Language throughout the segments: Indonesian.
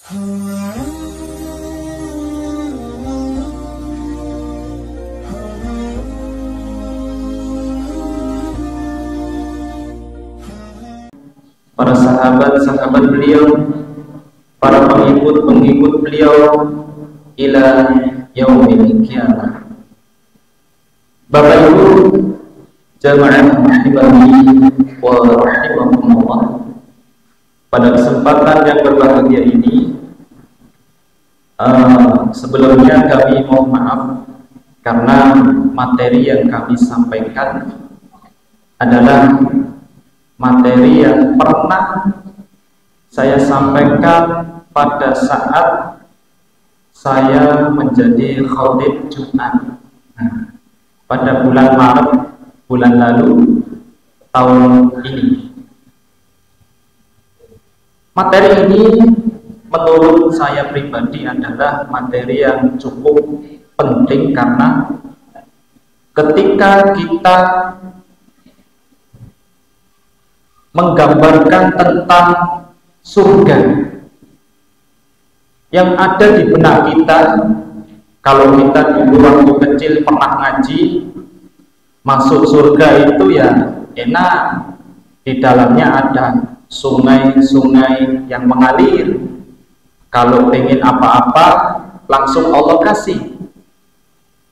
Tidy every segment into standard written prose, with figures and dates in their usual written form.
para sahabat-sahabat beliau, para pengikut-pengikut beliau ila yaumil qiyamah. Bapak Ibu jamaah rahimani wa rahimakumullah, pada kesempatan yang berbahagia ini sebelumnya kami mohon maaf karena materi yang kami sampaikan adalah materi yang pernah saya sampaikan pada saat saya menjadi khatib Jumat pada bulan Maret bulan lalu tahun ini. Materi ini menurut saya pribadi adalah materi yang cukup penting karena ketika kita menggambarkan tentang surga yang ada di benak kita, kalau kita dulu waktu kecil pernah ngaji, masuk surga itu ya enak, di dalamnya ada sungai-sungai yang mengalir, kalau pengen apa-apa langsung Allah kasih.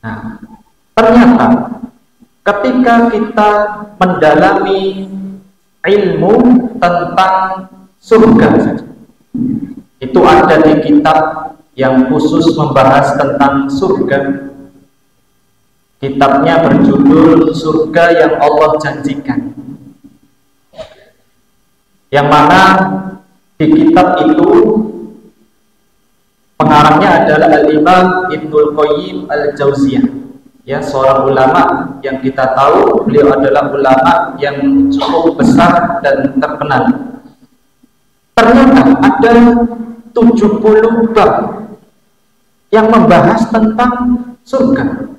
Nah, ternyata ketika kita mendalami ilmu tentang surga saja, itu ada di kitab yang khusus membahas tentang surga. Kitabnya berjudul Surga yang Allah Janjikan, yang mana di kitab itu pengarangnya adalah Al-Imam Ibnul Qayyim Al-Jauziyah, ya, seorang ulama yang kita tahu beliau adalah ulama yang cukup besar dan terkenal. Ternyata ada 70 bab yang membahas tentang surga.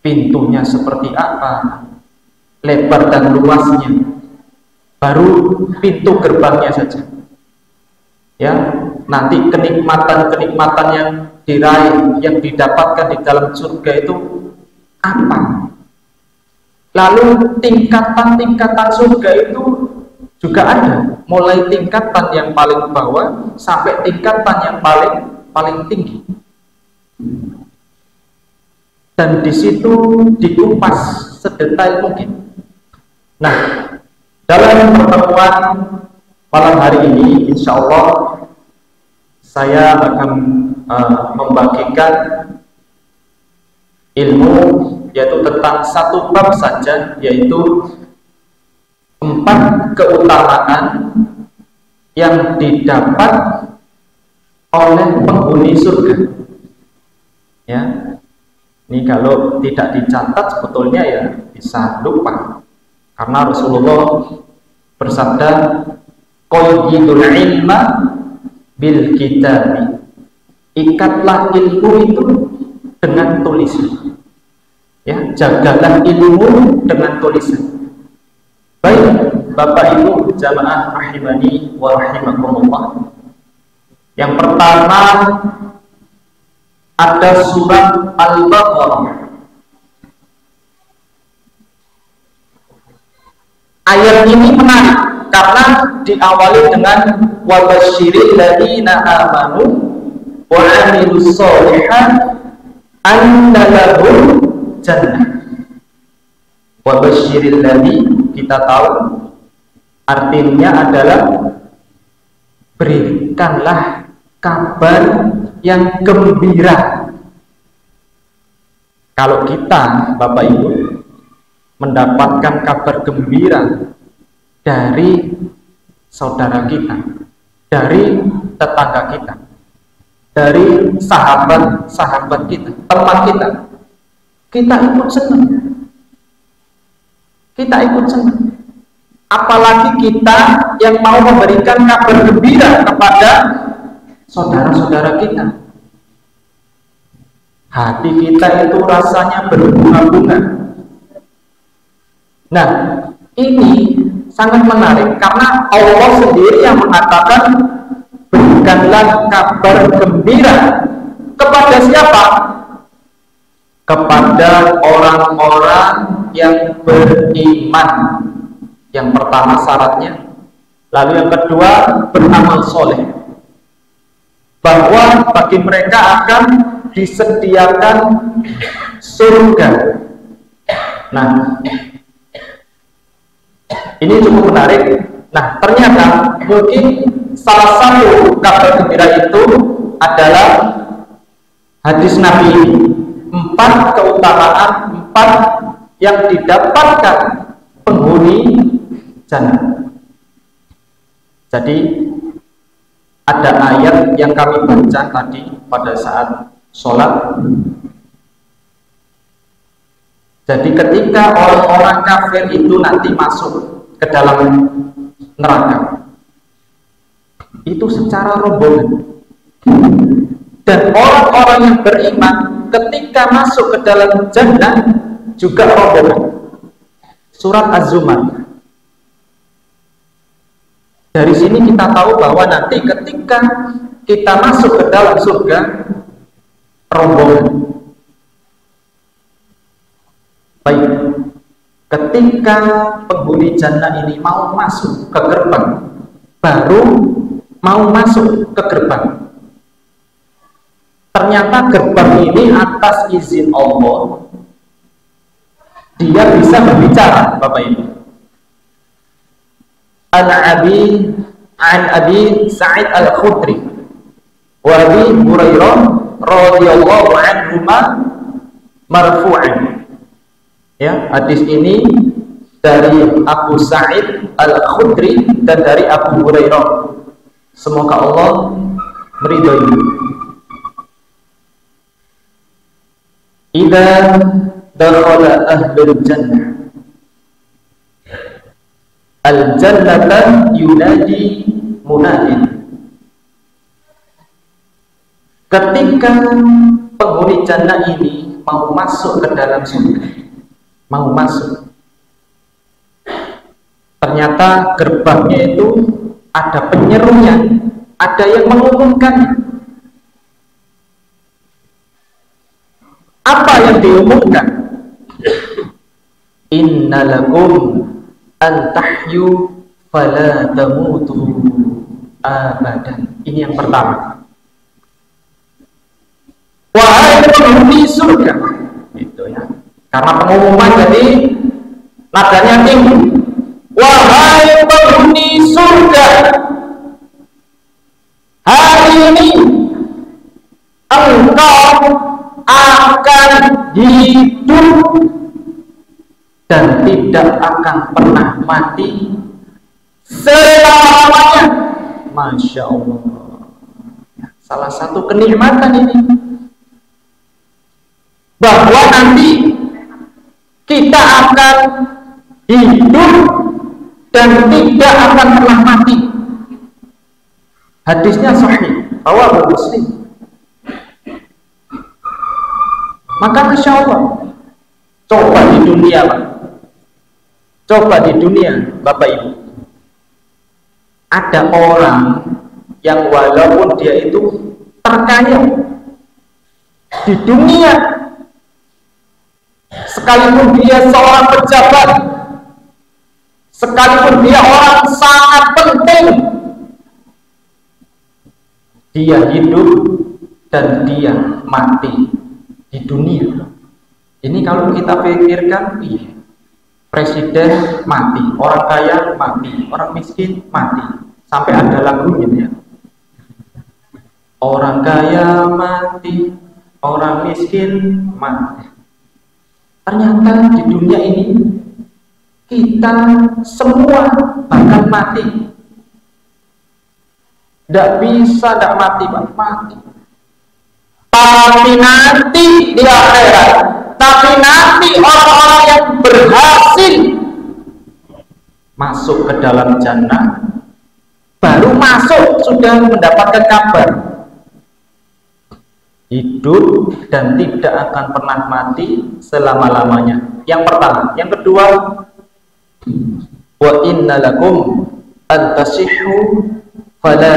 Pintunya seperti apa, lebar dan luasnya, baru pintu gerbangnya saja. Ya, nanti kenikmatan-kenikmatan yang diraih, yang didapatkan di dalam surga itu apa? Lalu tingkatan-tingkatan surga itu juga ada, mulai tingkatan yang paling bawah sampai tingkatan yang paling tinggi. Dan di situ dikupas sedetail mungkin. Nah, dalam pertemuan malam hari ini, insya Allah saya akan membagikan ilmu yaitu tentang satu bab saja, yaitu 4 keutamaan yang didapat oleh penghuni surga. Ya, ini kalau tidak dicatat sebetulnya ya bisa lupa, karena Rasulullah bersabda, qayyidul ilma bil kitabi, ikatlah ilmu itu dengan tulisan. Ya, jagalah ilmu dengan tulisan. Baik, Bapak Ibu jamaah rahimani wa rahimakumullah. Yang pertama ada surat Al-Baqarah. Ayat ini menarik karena diawali dengan wa basyiril ladzina amanu wa 'amilus sholihat anna lahum jannah. Wa basyiril ladzi, kita tahu artinya adalah berikanlah kabar yang gembira. Kalau kita Bapak Ibu mendapatkan kabar gembira dari saudara kita, dari tetangga kita, dari sahabat-sahabat kita, teman kita, kita ikut senang. Kita ikut senang. Apalagi kita yang mau memberikan kabar gembira kepada saudara-saudara kita. Hati kita itu rasanya berbunga-bunga. Nah, ini sangat menarik karena Allah sendiri yang mengatakan berikan berikanlah kabar gembira kepada siapa? Kepada orang-orang yang beriman. Yang pertama syaratnya. Lalu yang kedua, beramal soleh. Bahwa bagi mereka akan disediakan surga. Nah, ini cukup menarik. Nah, ternyata mungkin salah satu kabar gembira itu adalah hadis Nabi ini. 4 keutamaan, 4 yang didapatkan penghuni jannah. Jadi ada ayat yang kami baca tadi pada saat sholat. Jadi ketika orang-orang kafir itu nanti masuk ke dalam neraka, itu secara rombongan. Dan orang-orang yang beriman ketika masuk ke dalam jannah juga rombongan. Surat Az-Zumar. Dari sini kita tahu bahwa nanti ketika kita masuk ke dalam surga, rombongan. Baik, ketika penghuni jannah ini mau masuk ke gerbang, baru mau masuk ke gerbang, ternyata gerbang ini atas izin Allah dia bisa berbicara, Bapak Ibu. An Abi Sa'id Al-Khudri wa Abi Hurairah radhiyallahu anhuma marfu'an. Ya, hadis ini dari Abu Sa'id Al-Khudri dan dari Abu Hurairah. Semoga Allah meridhai. Idza dakhala ahlul jannah al-jannata yunadi munadin. Ketika penghuni jannah ini mau masuk ke dalam surga, mau masuk, ternyata gerbangnya itu ada penyerunya, ada yang mengumumkan. Apa yang diumumkan? Innalakum antahyu fala tamutu abadan. Ini yang pertama. Wahai penghuni surga, itu ya. Karena pengumuman jadi nadanya tinggi. Wahai penghuni surga, hari ini engkau akan hidup dan tidak akan pernah mati selama-lamanya. Masya Allah. Salah satu kenikmatan ini, bahwa nanti kita akan hidup dan tidak akan pernah mati. Hadisnya sahih, rawahu Muslim. Maka Masya Allah, coba di dunia Pak, coba di dunia Bapak Ibu, ada orang yang walaupun dia itu terkaya di dunia, sekalipun dia seorang pejabat, sekalipun dia orang sangat penting, dia hidup dan dia mati di dunia. Ini kalau kita pikirkan, iya, presiden mati, orang kaya mati, orang miskin mati, sampai ada lagunya ya. Orang kaya mati, orang miskin mati. Ternyata di dunia ini kita semua bakal mati. Tidak bisa tidak mati, Pak, mati. Tapi nanti di akhirat, tapi nanti orang-orang yang berhasil masuk ke dalam jannah, baru masuk sudah mendapatkan kabar hidup dan tidak akan pernah mati selama-lamanya. Yang pertama. Yang kedua, wa innalakum antasihhu fala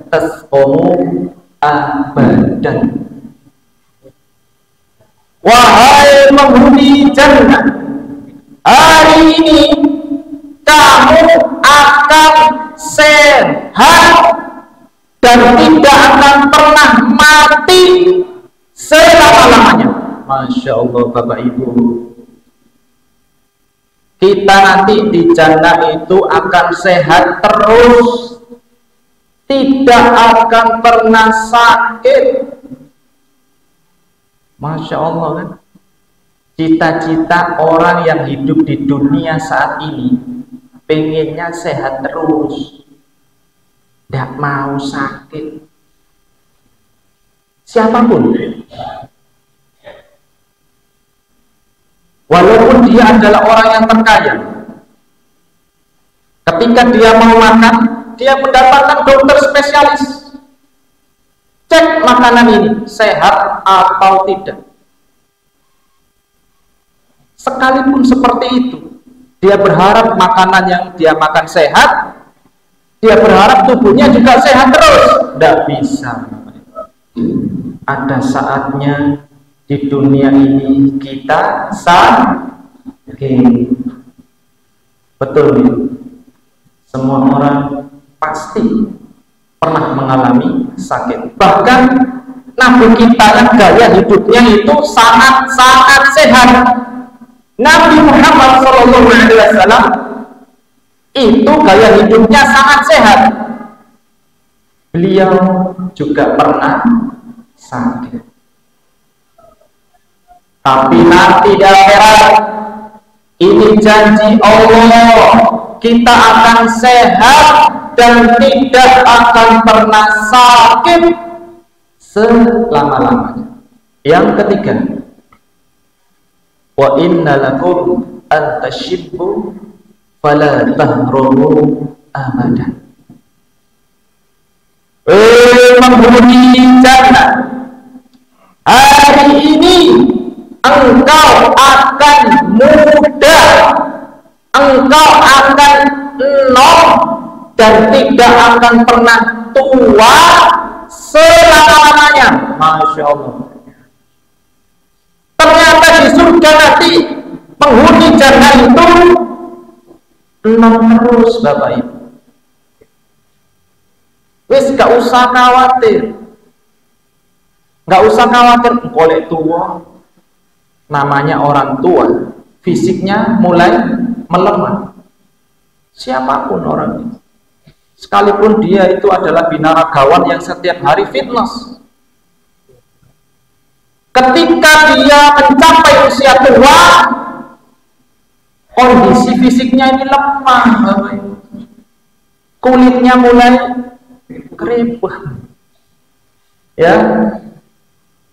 tasqumu abadan. Wahai penghuni jannah, hari ini kamu akan sehat dan tidak akan pernah mati selama-lamanya. Masya Allah Bapak Ibu, kita nanti di jannah itu akan sehat terus, tidak akan pernah sakit. Masya Allah kan. Cita-cita orang yang hidup di dunia saat ini pengennya sehat terus, tidak mau sakit. Siapapun, walaupun dia adalah orang yang terkaya, ketika dia mau makan, dia mendapatkan dokter spesialis, cek makanan ini sehat atau tidak. Sekalipun seperti itu, dia berharap makanan yang dia makan sehat, dia berharap tubuhnya juga sehat terus. Tidak bisa. Ada saatnya di dunia ini kita sakit. Betul nih. Semua orang pasti pernah mengalami sakit. Bahkan Nabi kita yang gaya hidupnya itu sangat-sangat sehat. Nabi Muhammad SAW itu gaya hidupnya sangat sehat. Beliau juga pernah sakit. Tapi nanti di akhirat, ini janji Allah, kita akan sehat dan tidak akan pernah sakit selama-lamanya. Yang ketiga, wa inna lakum an tashibbu fala tahrumu abadan. Penghuni jannah, hari ini engkau akan muda, engkau akan nol dan tidak akan pernah tua selama-lamanya. Masya Allah. Ternyata di surga nanti penghuni jannah itu nol terus Bapak Ibu. Wis gak usah khawatir. Gak usah khawatir boleh tua. Namanya orang tua, fisiknya mulai melemah. Siapapun orang itu, sekalipun dia itu adalah binaragawan yang setiap hari fitness, ketika dia mencapai usia tua, kondisi fisiknya ini lemah, kulitnya mulai keriput. Ya,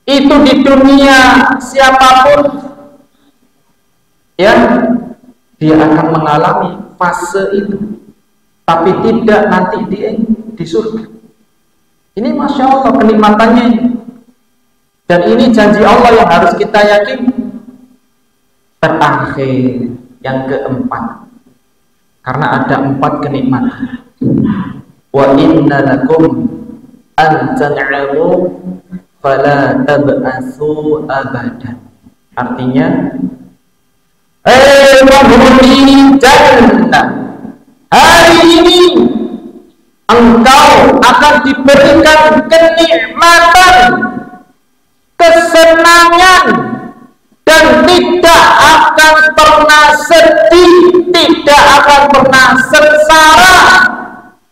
itu di dunia siapapun, ya, dia akan mengalami fase itu, tapi tidak nanti di surga. Ini Masya Allah kenikmatannya ini. Dan ini janji Allah yang harus kita yakini. Terakhir, yang keempat, karena ada 4 kenikmatan. Wa inna lakum an tan'amu fala tab'asu abadan. Artinya, penghuni jannah, hari ini engkau akan diberikan kenikmatan, kesenangan, dan tidak akan pernah sedih, tidak akan pernah sengsara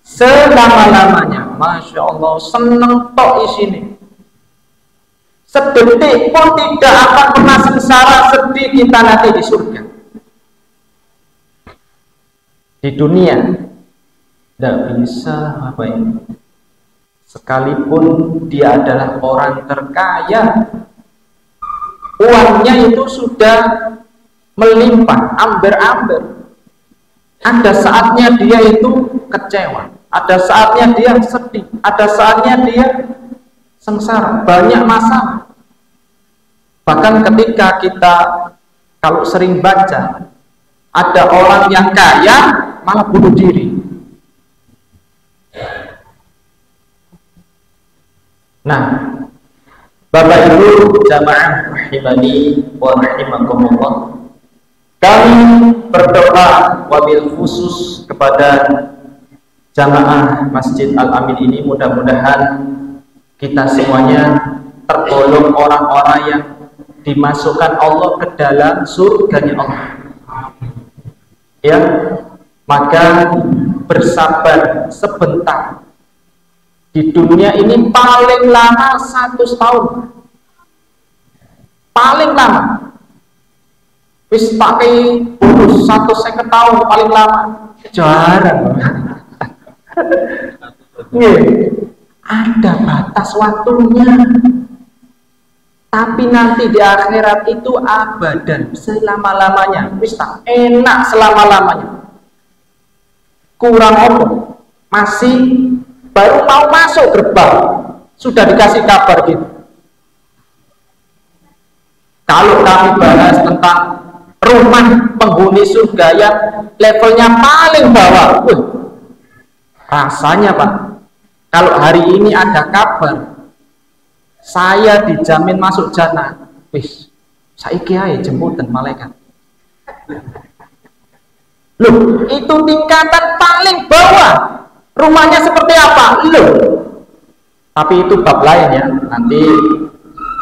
selama-lamanya. Masya Allah, seneng tok isini. Sedetik pun tidak akan pernah sengsara sedih kita nanti di surga. Di dunia tidak bisa apa ini. Sekalipun dia adalah orang terkaya, uangnya itu sudah melimpah, amber-amber. Ada saatnya dia itu kecewa, ada saatnya dia sedih, ada saatnya dia sengsara, banyak masalah. Bahkan ketika kita kalau sering baca, ada orang yang kaya malah bunuh diri. Nah, Bapak Ibu jamaah rahimani wa rahimakumullah, kami berdoa wabil khusus kepada jamaah Masjid Al-Amin ini, mudah-mudahan kita semuanya tergolong orang-orang yang dimasukkan Allah ke dalam surganya Allah. Ya, maka bersabar sebentar. Di dunia ini paling lama 100 tahun. Paling lama. Wis pakai bonus 150 tahun paling lama. Jarang. Ada batas waktunya. Tapi nanti di akhirat itu abadan, selama-lamanya. Wis tak enak selama-lamanya. Kurang apa? Masih baru mau masuk gerbang sudah dikasih kabar gitu. Kalau kami bahas tentang rumah penghuni surga yang levelnya paling bawah, rasanya Pak, kalau hari ini ada kabar saya dijamin masuk jannah, wis saiki ae jemputan malaikat. Loh, itu tingkatan paling bawah. Rumahnya seperti apa? Loh. Tapi itu bab lain ya. Nanti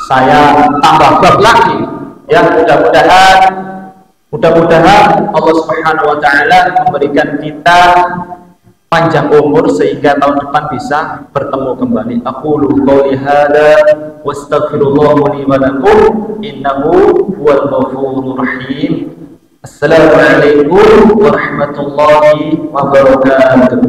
saya tambah bab lagi. Ya, mudah-mudahan Allah Subhanahu wa taala memberikan kita panjang umur sehingga tahun depan bisa bertemu kembali. Aqulu qouli hadza wastaghfirullah li wa lakum innahu huwal ghafurur rahim. Assalamualaikum warahmatullahi wabarakatuh.